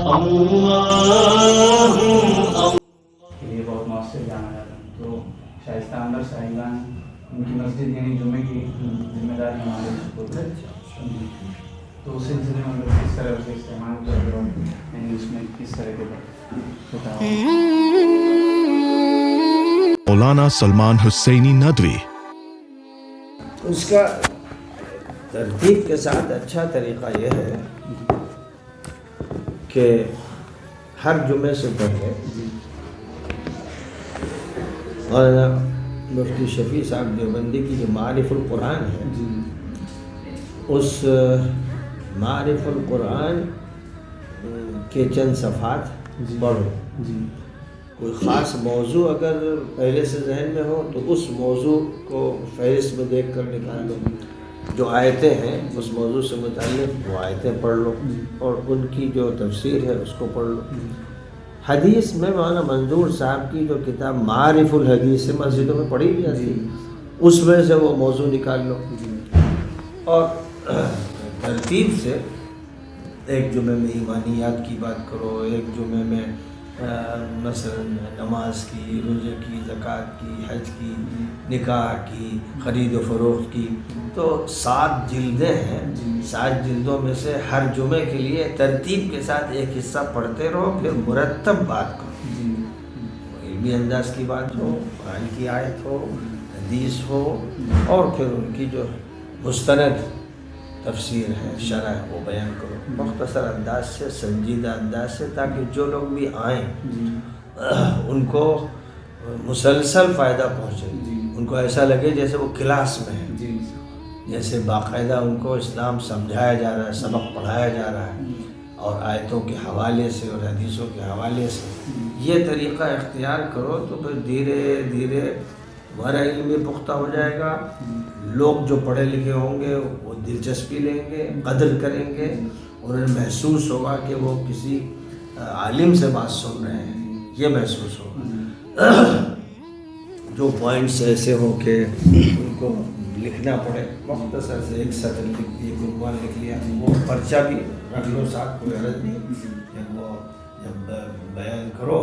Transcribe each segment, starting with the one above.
یہ بہت مؤثر جانا جاتا ہے. تو شائستہ اندر صاحبان ان کی مسجد یعنی جمعے کی ذمہ داری ہمارے سپرد ہے. تو اس سلسلے میں کس طرح سے استعمال کرتے ہو, یعنی اس میں کس طرح کے بتاؤ. مولانا سلمان حسینی ندوی. اس کا ترتیب کے ساتھ اچھا طریقہ یہ ہے کہ ہر جمعے سے پہلے مولانا مفتی شفیع صاحب دیوبندی کی جو معارف القرآن ہے, اس معارف القرآن کے چند صفحات پڑھو. کوئی خاص موضوع اگر پہلے سے ذہن میں ہو تو اس موضوع کو فہرست میں دیکھ کر نکال لو. جو آیتیں ہیں اس موضوع سے متعلق وہ آیتیں پڑھ لو اور ان کی جو تفسیر ہے اس کو پڑھ لو. حدیث میں مولانا منظور صاحب کی جو کتاب معارف الحدیث سے مسجدوں میں پڑھی بھی جاتی ہے, اس میں سے وہ موضوع نکال لو اور ترتیب سے ایک جمعے میں ایمانیات کی بات کرو, ایک جمعے میں مثلا نماز کی, روزے کی, زکوٰۃ کی, حج کی, نکاح کی, خرید و فروخت کی. تو 7 جلدیں ہیں, 7 جلدوں میں سے ہر جمعے کے لیے ترتیب کے ساتھ ایک حصہ پڑھتے رہو, پھر مرتب بات کرو. علمی انداز کی بات ہو, قرآن کی آیت ہو, حدیث ہو, اور پھر ان کی جو مستند تفسیر ہے, شرح ہے, وہ بیان کرو مختصر انداز سے, سنجیدہ انداز سے, تاکہ جو لوگ بھی آئیں ان کو مسلسل فائدہ پہنچے. ان کو ایسا لگے جیسے وہ کلاس میں ہیں, جیسے باقاعدہ ان کو اسلام سمجھایا جا رہا ہے, سبق پڑھایا جا رہا ہے, اور آیتوں کے حوالے سے اور حدیثوں کے حوالے سے. یہ طریقہ اختیار کرو تو پھر دھیرے دھیرے ہمارا علم بھی پختہ ہو جائے گا. لوگ جو پڑھے لکھے ہوں گے وہ دلچسپی لیں گے, قدر کریں گے, انہیں محسوس ہوگا کہ وہ کسی عالم سے بات سن رہے ہیں, یہ محسوس ہوگا. جو پوائنٹس ایسے ہوں کہ ان کو لکھنا پڑے, مختصر سے ایک سطر لکھ دی, ایک عنوان لکھ لیا, وہ پرچہ بھی رکھ لو ساتھ, کوئی حرج نہیں. جب بیان کرو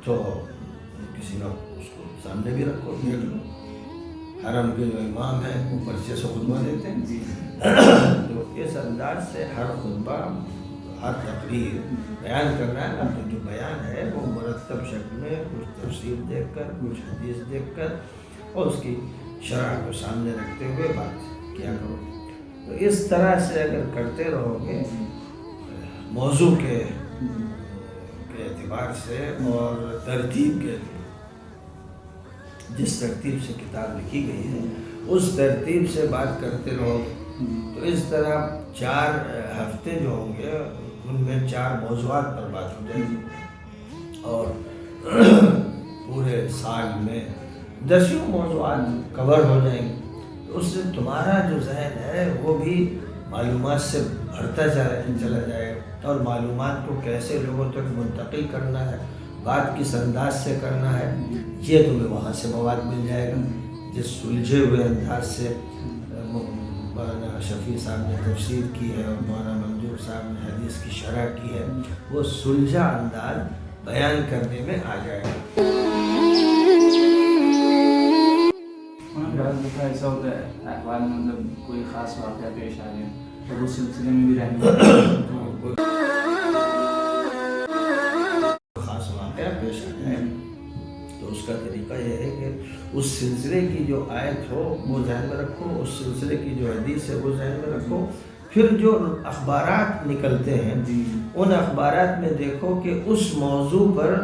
تو کسی کا اس کو سامنے بھی رکھو, دیکھ لو. حرم کے جو امام ہیں وہ پرچے سے خطبہ دیتے ہیں, تو اس انداز سے ہر خطبہ, ہر تقریر بیان کرنا ہے نا. تو جو بیان ہے وہ مرتب شکل میں کچھ تفسیر دیکھ کر, کچھ حدیث دیکھ کر, اور اس کی شرح کو سامنے رکھتے ہوئے بات کیا کرو. تو اس طرح سے اگر کرتے رہو گے موضوع کے اعتبار سے اور ترتیب کے, جس ترتیب سے کتاب لکھی گئی ہے اس ترتیب سے بات کرتے رہو, تو اس طرح 4 ہفتے جو ہوں گے ان میں 4 موضوعات پر بات ہو جائے گی, اور پورے سال میں 10 موضوعات کور ہو جائیں گے. تو اس سے تمہارا جو ذہن ہے وہ بھی معلومات سے بھرتا چلا جائے گا, اور معلومات کو کیسے لوگوں تک منتقل کرنا ہے, بات کس انداز سے کرنا ہے, یہ تمہیں وہاں سے مواد مل جائے گا. جس سلجھے ہوئے انداز سے مولانا شفیع صاحب نے تفسیر کی ہے اور مولانا منظور صاحب نے حدیث کی شرح کی ہے, وہ سلجھا انداز بیان کرنے میں آ جائے گا. ایسا ہوتا ہے اخبار میں, مطلب کوئی خاص واقعہ پیش آ گیا اور اس سلسلے میں بھی رہنا خاص واقعہ پیش آ جائے تو اس کا طریقہ یہ ہے کہ اس سلسلے کی جو آیت ہو وہ ذہن میں رکھو, اس سلسلے کی جو حدیث ہے وہ ذہن میں رکھو. پھر جو اخبارات نکلتے ہیں ان اخبارات میں دیکھو کہ اس موضوع پر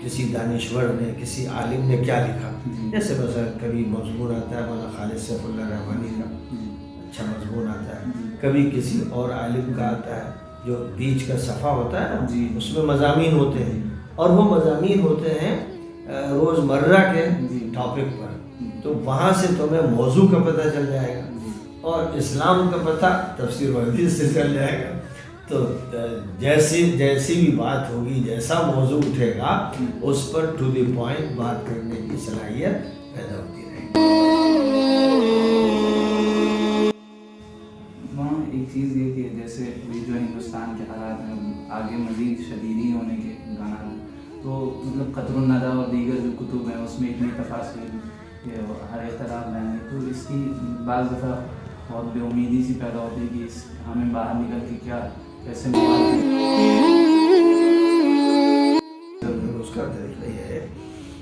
کسی دانشور نے, کسی عالم نے کیا لکھا. جیسے مثلا کبھی مضمون آتا ہے مولانا خالد سیف اللہ رحمانی کا, اچھا مضمون آتا ہے. کبھی کسی اور عالم کا آتا ہے, جو بیچ کا صفحہ ہوتا ہے نا, اس میں مضامین ہوتے ہیں, اور وہ مضامین ہوتے ہیں روزمرہ کے ٹاپک پر. تو وہاں سے تمہیں موضوع کا پتہ چل جائے گا, اور اسلام کا پتہ تفسیر و حدیث سے چل جائے گا. تو جیسی بھی بات ہوگی, جیسا موضوع اٹھے گا, اس پر ٹو دی پوائنٹ بات کرنے کی صلاحیت پیدا ہوتی رہے گی. وہاں ایک چیز یہ کہ جیسے ابھی جو ہندوستان کے حالات ہیں آگے مزید شدیدی ہونے کے امکانات ہیں، تو مطلب قطر الندیٰ اور دیگر جو کتب ہیں اس میں اتنی تفاصیل ہر اختلاف بیان ہے، تو اس کی بعض دفعہ بہت بے امیدی سی پیدا ہوتی ہے کہ ہمیں باہر نکل کے کیا کیسے اس کا طریقہ یہ ہے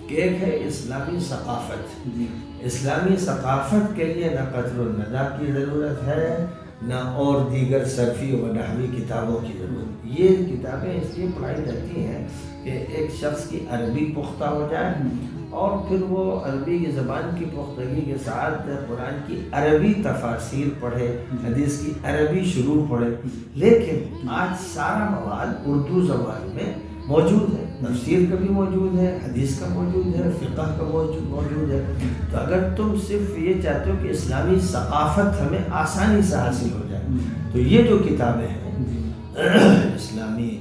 کہ ایک ہے اسلامی ثقافت. جی اسلامی ثقافت کے لیے نہ قطر الندیٰ کی ضرورت ہے نہ اور دیگر صرفی و نحوی کتابوں کی ضرورت. یہ کتابیں اس لیے پڑھائی جاتی ہیں کہ ایک شخص کی عربی پختہ ہو جائے اور پھر وہ عربی کی زبان کی پختگی کے ساتھ قرآن کی عربی تفاسیر پڑھے، حدیث کی عربی شروح پڑھے. لیکن آج سارا مواد اردو زبان میں موجود ہے، تفسیر کا بھی موجود ہے، حدیث کا موجود ہے، فقہ کا موجود ہے. تو اگر تم صرف یہ چاہتے ہو کہ اسلامی ثقافت ہمیں آسانی سے حاصل ہو جائے تو یہ جو کتابیں ہیں اسلامی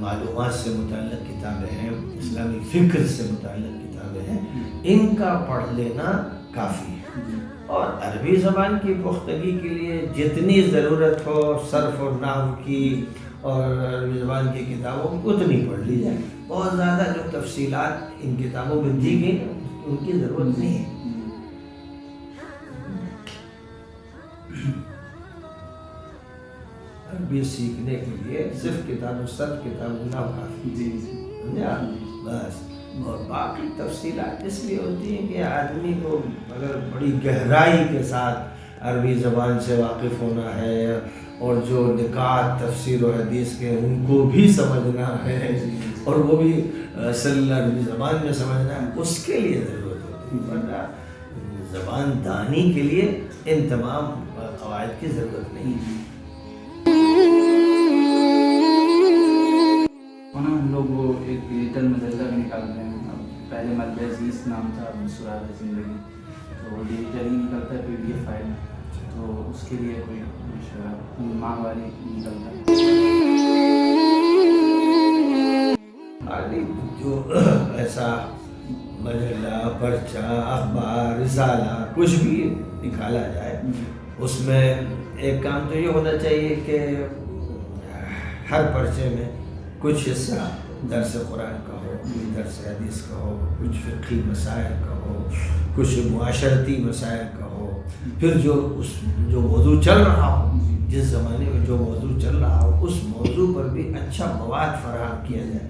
معلومات سے متعلق کتابیں ہیں، اسلامی فکر سے متعلق کتابیں ہیں، ان کا پڑھ لینا کافی ہے. اور عربی زبان کی پختگی کے لیے جتنی ضرورت ہو صرف اور نحو کی اور عربی زبان کی کتابوں کی اتنی پڑھ لی جائے. بہت زیادہ جو تفصیلات ان کتابوں میں دی گئی ان کی ضرورت نہیں ہے. عربی سیکھنے کے لیے صرف کتاب نہ کافی. جی سمجھا بس. اور باقی تفصیلات اس لیے ہوتی ہیں کہ آدمی کو اگر بڑی گہرائی کے ساتھ عربی زبان سے واقف ہونا ہے اور جو نکات تفسیر و حدیث کے ان کو بھی سمجھنا ہے اور وہ بھی اصل عربی زبان میں سمجھنا ہے، اس کے لیے ضرورت ہوتی ہے. ورنہ زبان دانی کے لیے ان تمام قواعد کی ضرورت نہیں ہے. ہم لوگ وہ ایک ڈیجیٹل مجلہ بھی نکال رہے ہیں. پہلے مد عزیز نام تھا سراغ زندگی، تو وہ ڈیجیٹل ہی نکلتا ہے PDF فائل میں، تو اس کے لیے کوئی ماہواری نکلتا ہے. جو ایسا مجلہ، پرچہ، اخبار، رسالہ کچھ بھی نکالا جائے اس میں ایک کام تو یہ ہونا چاہیے کہ ہر پرچے میں کچھ حصہ درس قرآن کا ہو، درس حدیث کا ہو، کچھ فقہی مسائل کا ہو، کچھ معاشرتی مسائل کا ہو، پھر جو موضوع چل رہا ہو، جس زمانے میں جو موضوع چل رہا ہو اس موضوع پر بھی اچھا مواد فراہم کیا جائے.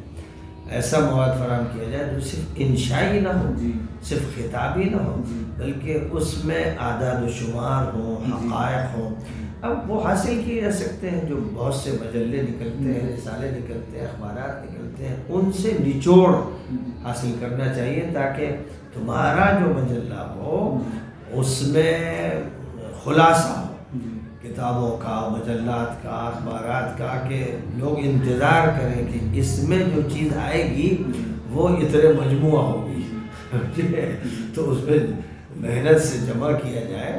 ایسا مواد فراہم کیا جائے جو صرف انشائی نہ ہو، صرف خطابی نہ ہو، بلکہ اس میں اعداد و شمار ہوں، حقائق ہوں. اب وہ حاصل کیے جا سکتے ہیں جو بہت سے مجلے نکلتے ہیں، رسالے نکلتے ہیں، اخبارات نکلتے ہیں، ان سے نچوڑ حاصل کرنا چاہیے تاکہ تمہارا جو مجلہ ہو اس میں خلاصہ ہو کتابوں کا، مجلات کا، اخبارات کا، کہ لوگ انتظار کریں کہ اس میں جو چیز آئے گی وہ اتنے مجموعہ ہوگی. تو اس میں محنت سے جمع کیا جائے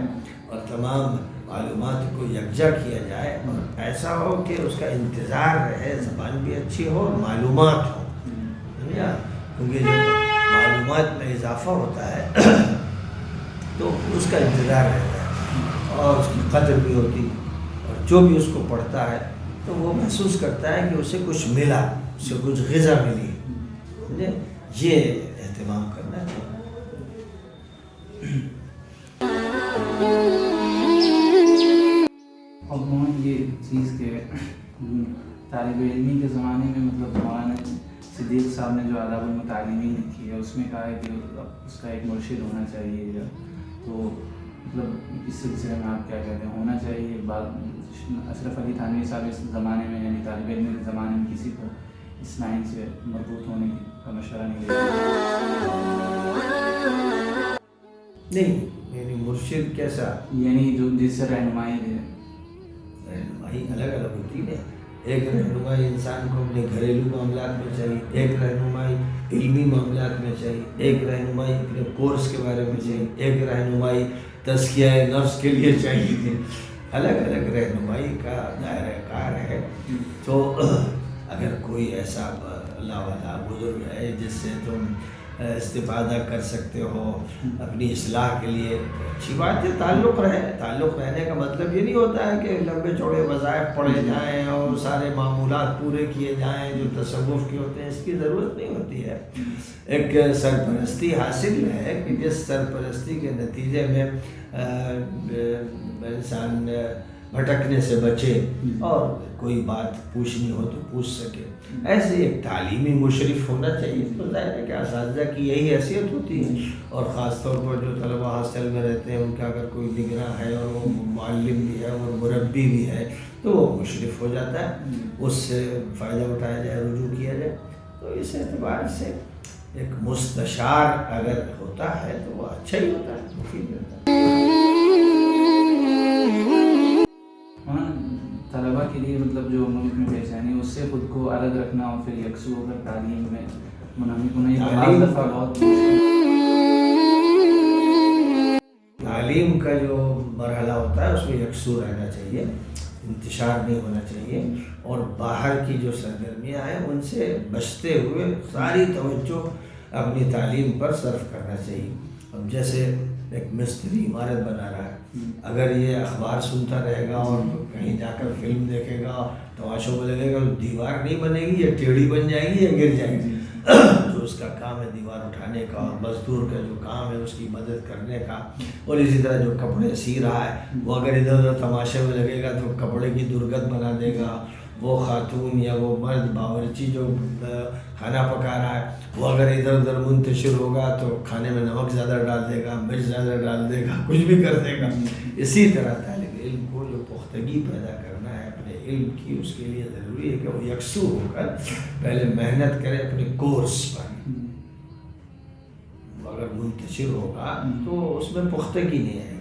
اور تمام معلومات کو یکجا کیا جائے اور ایسا ہو کہ اس کا انتظار رہے، زبان بھی اچھی ہو اور معلومات ہو. کیونکہ جب معلومات میں اضافہ ہوتا ہے تو اس کا انتظار رہتا ہے اور اس کی قدر بھی ہوتی ہے، اور جو بھی اس کو پڑھتا ہے تو وہ محسوس کرتا ہے کہ اسے کچھ ملا، اسے کچھ غذا ملی. یہ اہتمام کرنا چاہیے. اور یہ چیز کہ طالب علمی کے زمانے میں مطلب مولانا صدیق صاحب نے جو آداب المتعلمین لکھی ہے اس میں کہا ہے کہ اس کا ایک مرشد ہونا چاہیے. تو مطلب اس سلسلے میں آپ کیا کہتے ہیں، ہونا چاہیے؟ بعد اشرف علی تھانوی صاحب اس زمانے میں یعنی طالب علم کے زمانے میں کسی کو اس لائن سے مربوط ہونے کا مشورہ نہیں یعنی مرشد کیسا؟ یعنی جو جس سے رہنمائی دے. رہنمائی الگ الگ ہوتی ہے. ایک رہنمائی انسان کو اپنے گھریلو معاملات میں چاہیے، ایک رہنمائی علمی معاملات میں چاہیے، ایک رہنمائی اپنے کورس کے بارے میں چاہیے، ایک رہنمائی تزکیہ نفس کے لیے چاہیے. الگ الگ رہنمائی کا دائرہ کار ہے. تو اگر کوئی ایسا اللہ والا بزرگ ہے جس سے تم استفادہ کر سکتے ہو اپنی اصلاح کے لیے، اچھی بات ہے، تعلق رہنے کا مطلب یہ نہیں ہوتا ہے کہ لمبے چوڑے وظائف پڑھے جائیں اور سارے معمولات پورے کیے جائیں جو تصوف کے ہوتے ہیں، اس کی ضرورت نہیں ہوتی ہے۔ ایک سرپرستی حاصل ہے کہ جس سرپرستی کے نتیجے میں انسان بھٹکنے سے بچے اور کوئی بات پوچھنی ہو تو پوچھ سکے، ایسے ایک تعلیمی مشرف ہونا چاہیے۔ تو ظاہر ہے کہ اساتذہ کی یہی حیثیت ہوتی ہے، اور خاص طور پر جو طلبہ ہاسٹل میں رہتے ہیں ان کا اگر کوئی نگراں ہے اور وہ معلم بھی ہے اور مربی بھی ہے تو وہ مشرف ہو جاتا ہے، اس سے فائدہ اٹھایا جائے، رجوع کیا جائے۔ تو اس اعتبار سے ایک مستشار اگر ہوتا ہے تو وہ اچھا ہی ہوتا ہے، مفید ہوتا ہے۔ طلبا کے لیے مطلب جو ملک میں پیشانی اس سے خود کو الگ رکھنا اور پھر یکسو ہو کر تعلیم میں منہمک ہونا، یہ بعض دفعہ بہت تعلیم کا جو مرحلہ ہوتا ہے اس میں یکسو رہنا چاہیے، انتشار نہیں ہونا چاہیے، اور باہر کی جو سرگرمیاں ہیں ان سے بچتے ہوئے ساری توجہ اپنی تعلیم پر صرف کرنا چاہیے۔ اب جیسے ایک مستری عمارت بنا رہا ہے، اگر یہ اخبار سنتا رہے گا اور کہیں جا کر فلم دیکھے گا تماشوں میں لگے گا، دیوار نہیں بنے گی، یا ٹیڑھی بن جائے گی یا گر جائے گی۔ جو اس کا کام ہے دیوار اٹھانے کا، اور مزدور کا جو کام ہے اس کی مدد کرنے کا، اور اسی طرح جو کپڑے سی رہا ہے وہ اگر ادھر ادھر تماشے میں لگے گا تو کپڑے کی درگت بنا دے گا۔ وہ خاتون یا وہ مرد باورچی جو کھانا پکا رہا ہے وہ اگر ادھر ادھر منتشر ہوگا تو کھانے میں نمک زیادہ ڈال دے گا، مرچ زیادہ ڈال دے گا، کچھ بھی کر دے گا۔ اسی طرح طالب علم کو جو پختگی پیدا کرنا ہے اپنے علم کی، اس کے لیے ضروری ہے کہ وہ یکسو ہو کر پہلے محنت کرے اپنے کورس پر۔ اگر منتشر ہوگا تو اس میں پختگی نہیں آئے گی۔